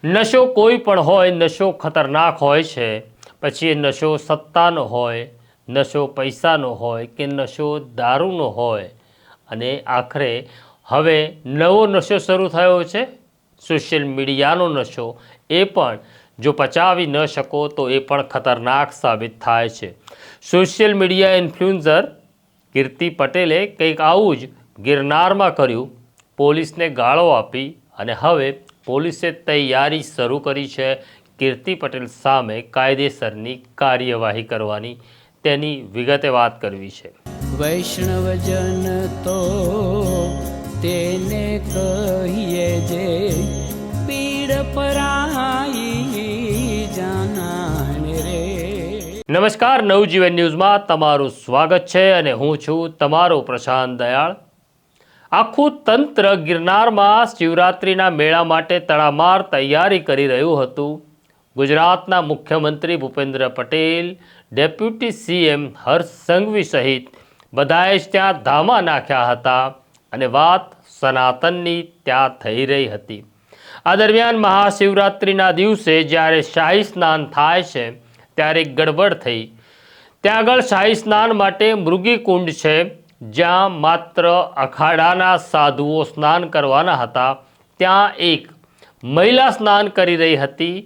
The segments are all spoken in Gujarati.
નશો કોઈ પણ હોય, નશો ખતરનાક હોય છે. પછી એ નશો સત્તાનો હોય, નશો પૈસાનો હોય કે નશો દારૂનો હોય. અને આખરે હવે નવો નશો શરૂ થયો છે, સોશિયલ મીડિયાનો નશો. એ પણ જો પચાવી ન શકો તો એ પણ ખતરનાક સાબિત થાય છે. સોશિયલ મીડિયા ઇન્ફ્લુએન્સર કીર્તિ પટેલે કંઈક આવું જ ગિરનારમાં કર્યું. પોલીસને ગાળો આપી અને હવે પોલીસે તૈયારી શરૂ કરી છે કીર્તિ પટેલ સામે કાયદેસરની કાર્યવાહી કરવાની. તેની વિગતે વાત કરવી છે. વૈષ્ણવજન તો તેને કહીએ જે પીડ પરાઈ જાનાને રે. નમસ્કાર, નવજીવન ન્યૂઝમાં તમારું સ્વાગત છે અને હું છું તમારો પ્રશાંત દયાળ. આખું તંત્ર ગિરનારમાં શિવરાત્રિના મેળા માટે તડામાર તૈયારી કરી રહ્યું હતું. ગુજરાતના મુખ્યમંત્રી ભૂપેન્દ્ર પટેલ, ડેપ્યુટી સીએમ હર્ષ સંઘવી સહિત બધાએ જ ત્યાં ધામા નાખ્યા હતા અને વાત સનાતનની ત્યાં થઈ રહી હતી. આ દરમિયાન મહાશિવરાત્રિના દિવસે જ્યારે શાહી સ્નાન થાય છે ત્યારે ગડબડ થઈ. ત્યાં આગળ શાહી સ્નાન માટે મૃગીકુંડ છે, જ્યાં માત્ર અખાડાના સાધુઓ સ્નાન કરવાના હતા. ત્યાં એક મહિલા સ્નાન કરી રહી હતી.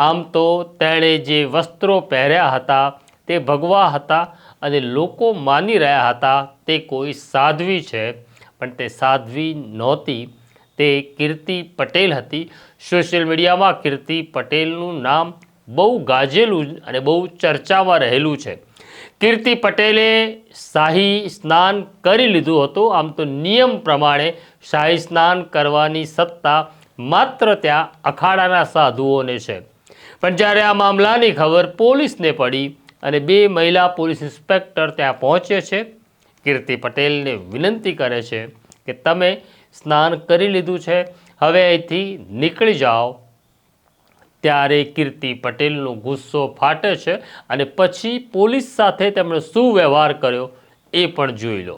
આમ તો તેણે જે વસ્ત્રો પહેર્યા હતા તે ભગવા હતા અને લોકો માની રહ્યા હતા તે કોઈ સાધ્વી છે, પણ તે સાધ્વી નહોતી. તે કીર્તિ પટેલ હતી. સોશિયલ મીડિયામાં કીર્તિ પટેલનું નામ બહુ ગાજેલું અને બહુ ચર્ચામાં રહેલું છે. કીર્તિ પટેલે શાહી સ્નાન કરી લીધું હતું. આમ તો નિયમ પ્રમાણે શાહી સ્નાન કરવાની સત્તા માત્ર ત્યાં અખાડાના સાધુઓને છે. પણ જ્યારે આ મામલાની ખબર પોલીસને પડી અને 2 મહિલા પોલીસ ઇન્સ્પેક્ટર ત્યાં પહોંચે છે, કીર્તિ પટેલને વિનંતી કરે છે કે તમે સ્નાન કરી લીધું છે, હવે અહીંથી નીકળી જાઓ. ત્યારે કીર્તિ પટેલનો ગુસ્સો ફાટે છે અને પછી પોલીસ સાથે તેમણે શું વ્યવહાર કર્યો એ પણ જોઈ લો.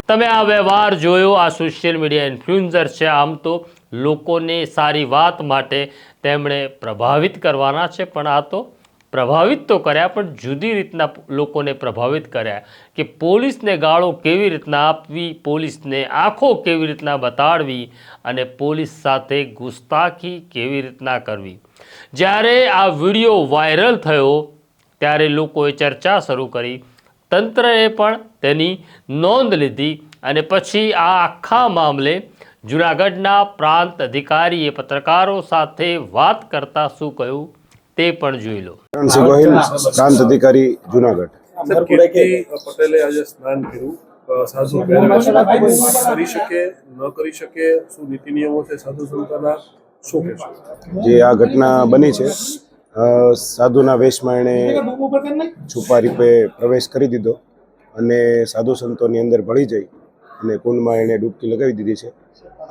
તમે આ વ્યવહાર જોયો. આ સોશિયલ મીડિયા ઇન્ફ્લુએન્સર છે. આમ તો લોકોને સારી વાત માટે તેમણે પ્રભાવિત કરવાના છે, પણ આ તો પ્રભાવિત તો કર્યા, પણ જુદી રીતના લોકોને પ્રભાવિત કર્યા કે પોલીસને ગાળો કેવી રીતના આપવી, પોલીસને આંખો કેવી રીતના બતાડવી અને પોલીસ સાથે ગુસ્તાખી કેવી રીતના કરવી. જ્યારે આ વિડીયો વાયરલ થયો ત્યારે લોકોએ ચર્ચા શરૂ કરી. તંત્રએ પણ તેની નોંધ લીધી અને પછી આ આખા મામલે જૂનાગઢના પ્રાંત અધિકારીએ પત્રકારો સાથે વાત કરતા શું કહ્યું તે પણ જોઈ લો. પ્રાંત અધિકારી જૂનાગઢ. પટેલે આજે સ્નાન કર્યું, સાધુ કરી શકે ન કરી શકે, શું નીતિ નિયમો છે સાધુ સંતોના, શું કહેશો? જે આ ઘટના બની છે, સાધુના વેશમાં એણે છુપા રૂપે પ્રવેશ કરી દીધો અને સાધુ સંતોની અંદર ભળી જઈ અને કુંડમાં એણે ડૂબકી લગાવી દીધી છે.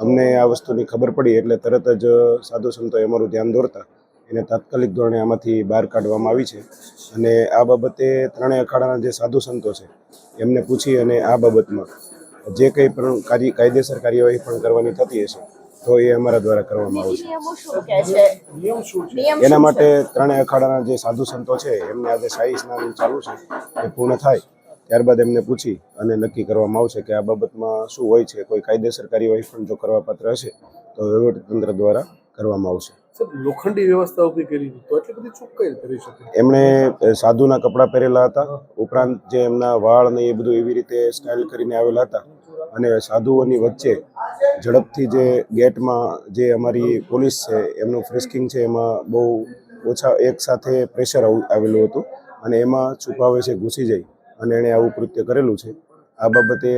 અમને આ વસ્તુની ખબર પડી એટલે તરત જ સાધુ સંતોએ અમારું ધ્યાન દોરતા એને તાત્કાલિક ધોરણે આમાંથી બહાર કાઢવામાં આવી છે. અને આ બાબતે 3 અખાડાના જે સાધુ સંતો છે એમને પૂછી અને આ બાબતમાં જે કંઈ પણ કાયદેસર કાર્યવાહી પણ કરવાની થતી હશે તો એ અમારા દ્વારા કરવામાં આવશે. એના માટે 3 અખાડાના જે સાધુ સંતો છે એમને આજે શાહી સ્નાન ચાલુ છે, એ પૂર્ણ થાય ત્યારબાદ એમને પૂછી અને નક્કી કરવામાં આવશે કે આ બાબતમાં શું હોય છે. કોઈ કાયદેસર કાર્યવાહી પણ જો કરવા પાત્ર હશે તો વહીવટીતંત્ર દ્વારા કરવામાં આવશે. લોખંડી વ્યવસ્થા ઉભી કરી તો એટલી બધી ચોખ્ખાઈ કરી શકે? એમણે સાધુના કપડાં પહેરેલા હતા, ઉપરાંત જે એમના વાળ ને એ બધું એવી રીતે સ્ટાઇલ કરીને આવેલા હતા અને સાધુઓની વચ્ચે ઝડપથી જે ગેટમાં જે અમારી પોલીસ છે એમનું ફ્રિસ્કિંગ છે એમાં બહુ ઓછા એક સાથે પ્રેશર આવેલું હતું અને એમાં છુપાવે છે ઘૂસી જઈ અને એણે આવું કૃત્ય કરેલું છે. આ બાબતે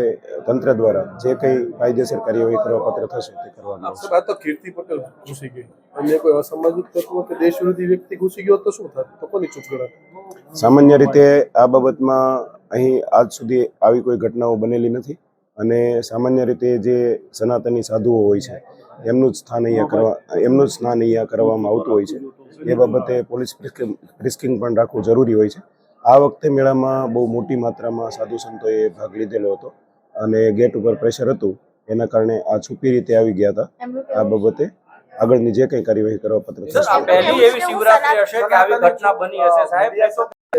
તંત્ર દ્વારા જે કંઈ કાયદેસર કાર્યવાહી કરવા પાત્ર થશે તે કરવામાં આવશે. આ તો કીર્તિ પટેલ ઘૂસી ગઈ, અન્ય કોઈ અસામાજિક તત્વ કે દેશ વિરોધી વ્યક્તિ ઘૂસી ગયો તો શું થાત? તો કોની ચૂપ ગણાત? સામાન્ય રીતે આ બાબતમાં અહીં આજ સુધી આવી કોઈ ઘટનાઓ બનેલી નથી અને સામાન્ય રીતે જે સનાતની સાધુઓ હોય છે એમનું જ સ્નાન અહીંયા કરવામાં આવતું હોય છે. એ બાબતે પોલીસ ફ્રિસ્કિંગ પણ રાખવું જરૂરી હોય છે. આ વખતે મેળામાં બહુ મોટી માત્રામાં સાધુ સંતોએ ભાગ લીધેલો હતો અને ગેટ ઉપર પ્રેશર હતું એના કારણે આ છુપી રીતે આવી ગયા હતા. આ બાબતે આગળની જે કંઈ કાર્યવાહી કરવા પાત્ર થશે. પહેલી એવી શિવરાત્રી હશે કે આવી ઘટના બની હશે સાહેબ.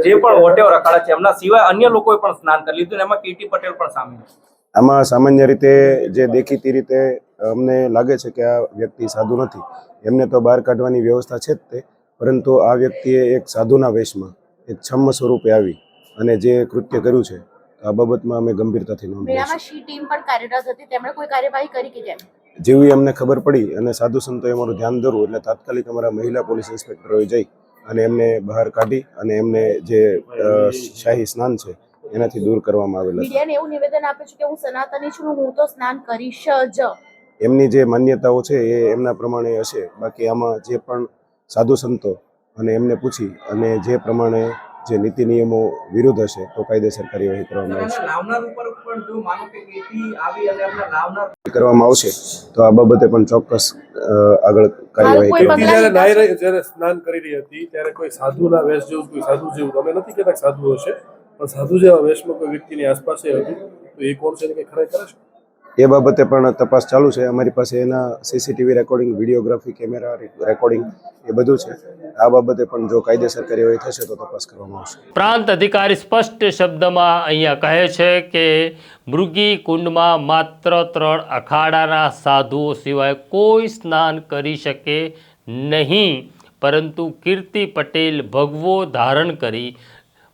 જે પણ વોટેવર અખાડા છે એમના સિવાય અન્ય લોકોએ પણ સ્નાન કરી લીધું, એમાં કીર્તિ પટેલ પણ સામેલ છે. આમાં સામાન્ય રીતે જે દેખીતી રીતે અમને લાગે છે કે આ વ્યક્તિ સાધુ નથી, એમને તો બહાર કાઢવાની વ્યવસ્થા છે જ તે, પરંતુ આ વ્યક્તિએ એક સાધુના વેશમાં એક છમ્મ સ્વરૂપે આવી અને જે કૃત્ય કર્યું છે આ બાબતમાં અમે ગંભીરતાથી નોંધ લઈશું. ટીમ પણ કાર્યરત હતી, તેમણે કોઈ કાર્યવાહી કરી કે કેમ? જેવી અમને ખબર પડી અને સાધુ સંતોએ અમારું ધ્યાન દોર્યું એટલે તાત્કાલિક અમારા મહિલા પોલીસ ઇન્સ્પેક્ટરોએ જઈ અને એમને બહાર કાઢી અને એમને જે શાહી સ્નાન છે એનાથી દૂર કરવામાં આવેલા. મીડિયાને એવું નિવેદન આપ્યું છે કે હું સનાતની છું, હું તો સ્નાન કરીશ જ. એમની જે માન્યતાઓ છે એ એમના પ્રમાણે હશે, બાકી આમાં જે પણ સાધુ સંતો અને એમને પૂછી અને જે પ્રમાણે જે નીતિ નિયમો વિરુદ્ધ હશે તો કાયદેસર કાર્યવાહી કરવામાં આવશે. લાવનાર ઉપર પણ જો માનો કે કીર્તિ આવી અને એમના લાવનાર કરવામાં આવશે તો આ બાબતે પણ ચોક્કસ આગળ કાર્યવાહી કોઈ કરવામાં જ્યારે સ્નાન કરી રહી હતી ત્યારે કોઈ સાધુના વેશ જેવું, કોઈ સાધુ જેવું, અમે નથી કહેતા સાધુ હશે, પણ સાધુ જેવા વેશમાં કોઈ વ્યક્તિની આસપાસ હતું તો એ કોણ છે ને કંઈ ખરેખર છે? એ બાબતે પણ તપાસ ચાલુ છે. અમારી પાસે એના CCTV recording, videography camera recording એ બધું છે. આ બાબતે પણ જો કાયદેસર કાર્યવાહી થશે તો તપાસ કરવામાં આવશે. પ્રાંત અધિકારી સ્પષ્ટ શબ્દમાં અહીંયા કહે છે કે મૃગી કુંડમાં માત્ર 3 અખાડાના સાધુઓ સિવાય કોઈ સ્નાન કરી શકે નહીં, પરંતુ કીર્તિ પટેલ ભગવો ધારણ કરી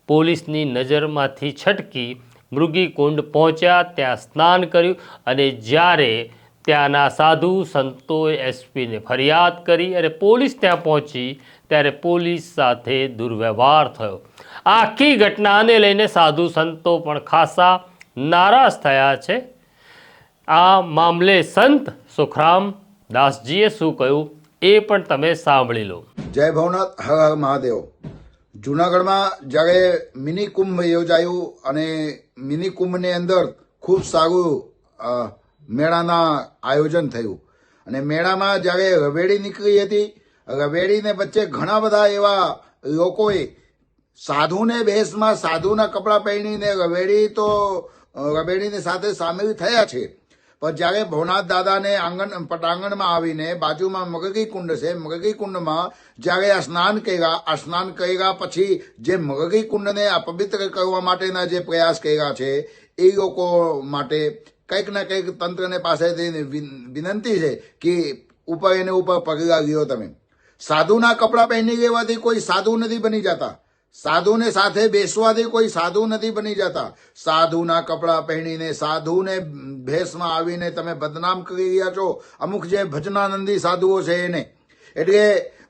પોલીસની નજરમાંથી છટકી મૃગી કુંડ પહોંચ્યા, ત્યાં સ્નાન કર્યું અને જ્યારે ત્યાંના સાધુ સંતોએ એસપીને ફરિયાદ કરી અને પોલીસ ત્યાં પહોંચી ત્યારે પોલીસ સાથે દુર્વ્યવહાર થયો. આખી ઘટનાને લઈને સાધુ સંતો પણ ખાસા નારાજ થયા છે. આ મામલે સંત સુખરામ દાસજીએ શું કહ્યું એ પણ તમે સાંભળી લો. જય ભવનાથ, હર હર મહાદેવ. જુનાગઢમાં જ્યારે મિની કુંભ યોજાયું અને મિની કુંભની અંદર ખૂબ સારું મેળાના આયોજન થયું અને મેળામાં જ્યારે રવેડી નીકળી હતી, રવેડીને વચ્ચે ઘણા બધા એવા લોકોએ સાધુને વેશમાં સાધુના કપડાં પહેરીને રવેડીની સાથે સામેલ થયા છે. પણ જ્યારે ભવનાથ દાદાને પટાંગણમાં આવીને બાજુમાં મગગી કુંડ છે, મગગી કુંડમાં જ્યારે આ સ્નાન કર્યા પછી જે મગગી કુંડને અપવિત્ર કરવા માટેના જે પ્રયાસ કર્યા છે એ લોકો માટે કંઈક ના કંઈક તંત્રને પાસેથી વિનંતી છે કે ઉપર એને ઉપર પગલાં લ્યો. તમે સાધુના કપડાં પહેરી લેવાથી કોઈ સાધુ નથી બની જતા, સાધુને સાથે બેસવાથી કોઈ સાધુ નથી બની જતા. સાધુના કપડાં પહેરીને સાધુને ભેષમાં આવીને તમે બદનામ કરી રહ્યા છો અમુક જે ભજનાનંદી સાધુઓ છે એને. એટલે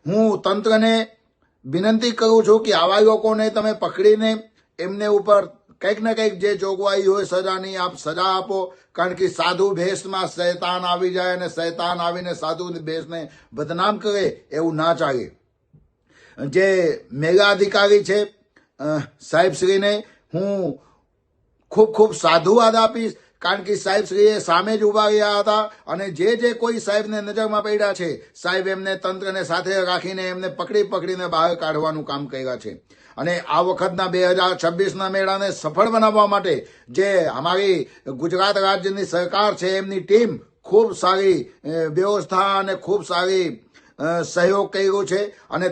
હું તંત્રને વિનંતી કરું છું કે આવા લોકોને તમે પકડીને એમને ઉપર કંઈક ને કંઈક જે જોગવાઈ હોય સજાની સજા આપો. કારણ કે સાધુ ભેષમાં શૈતાન આવી જાય અને શૈતાન આવીને સાધુ ભેષને બદનામ કરે એવું ના ચાલે. જે મેગા અધિકારી છે સાહેબશ્રીને હું ખૂબ ખૂબ સાધુવાદ આપીશ, કારણ કે સાહેબશ્રીએ સામે જ ઉભા રહ્યા હતા અને જે કોઈ સાહેબને નજરમાં પડ્યા છે સાહેબ એમને તંત્રને સાથે રાખીને એમને પકડીને બહાર કાઢવાનું કામ કર્યા છે. અને આ વખતના 2026ના મેળાને સફળ બનાવવા માટે જે અમારી ગુજરાત રાજ્યની સરકાર છે એમની ટીમ ખૂબ સારી વ્યવસ્થા અને ખૂબ સારી સહયોગ કર્યો છે અને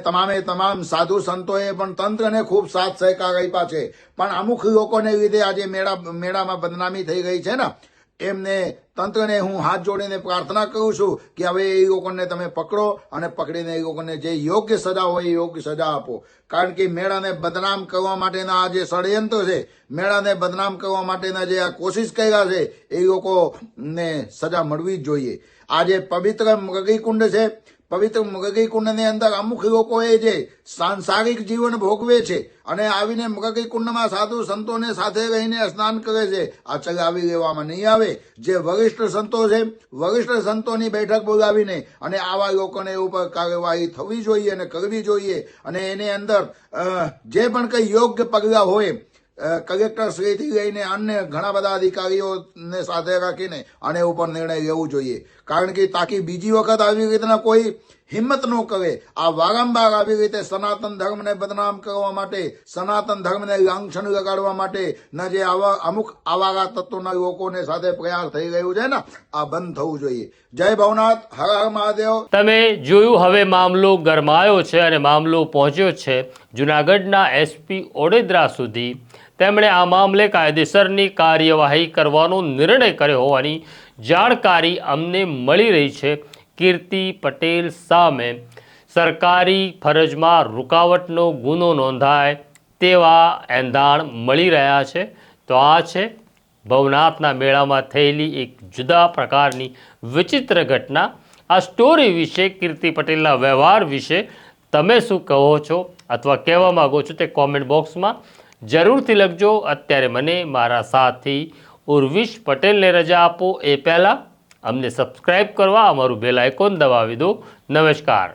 તમામ સાધુ સંતોએ પણ તંત્રને ખૂબ સાથ સહકાર આપ્યા છે. પણ અમુક લોકોને લીધે આજે મેળામાં બદનામી થઈ ગઈ છે ને, એમને તંત્રને હું હાથ જોડીને પ્રાર્થના કરું છું કે હવે એ લોકોને તમે પકડો અને પકડીને એ લોકોને જે યોગ્ય સજા હોય એ યોગ્ય સજા આપો. કારણ કે મેળાને બદનામ કરવા માટેના આ જે ષડયંત્ર છે, મેળાને બદનામ કરવા માટેના જે આ કોશિશ કર્યા છે, એ લોકોને સજા મળવી જ જોઈએ. આ જે પવિત્ર મૃગીકુંડ છે, પવિત્ર મૃગીકુંડની અંદર અમુક લોકોએ જે સાંસારિક જીવન ભોગવે છે અને આવીને મૃગીકુંડમાં સાધુ સંતોને સાથે રહીને સ્નાન કરે છે, આ ચલાવી લેવામાં નહીં આવે. જે વરિષ્ઠ સંતો છે, વરિષ્ઠ સંતોની બેઠક બોલાવીને અને આવા લોકોને ઉપર કાર્યવાહી થવી જોઈએ અને કરવી જોઈએ. અને એની અંદર જે પણ કંઈ યોગ્ય પગલાં હોય કલેક્ટર શ્રીથી લઈને અન્ય ઘણા બધા અધિકારીઓને સાથે રાખીને આને ઉપર નિર્ણય લેવો જોઈએ. કારણ કે તાકી બીજી વખત આવી રીતના કોઈ હિંમત ન કરે. આ વારંવાર આવી રીતે સનાતન ધર્મને બદનામ કરવા માટે, સનાતન ધર્મને લાંછન લગાડવા માટે ના જે આવા અમુક આવારા તત્વોના લોકોને સાથે પ્રયાસ થઈ રહ્યું છે ને, આ બંધ થવું જોઈએ. જય ભવનાથ, હર હર મહાદેવ. તમે જોયું, હવે મામલો ગરમાયો છે અને મામલો પહોંચ્યો છે જૂનાગઢના એસપી ઓડેદરા સુધી. તેમણે આ મામલે કાયદેસરની કાર્યવાહી કરવાનો નિર્ણય કર્યો હોવાની જાણકારી અમને મળી રહી છે. કીર્તિ પટેલ સામે સરકારી ફરજમાં રૂકાવટનો ગુનો નોંધાય તેવા એંધાણ મળી રહ્યા છે. તો આ છે ભવનાથના મેળામાં થયેલી એક જુદા પ્રકારની વિચિત્ર ઘટના. આ સ્ટોરી વિશે, કીર્તિ પટેલના વ્યવહાર વિશે તમે શું કહો છો અથવા કહેવા માગો છો તે કોમેન્ટ બોક્સમાં જરૂરથી લખજો. અત્યારે મને મારા સાથી ઉર્વિશ પટેલને રજા આપો એ પહેલાં અમને સબસ્ક્રાઈબ કરવા અમારું બેલ આઇકોન દબાવી દો. નમસ્કાર.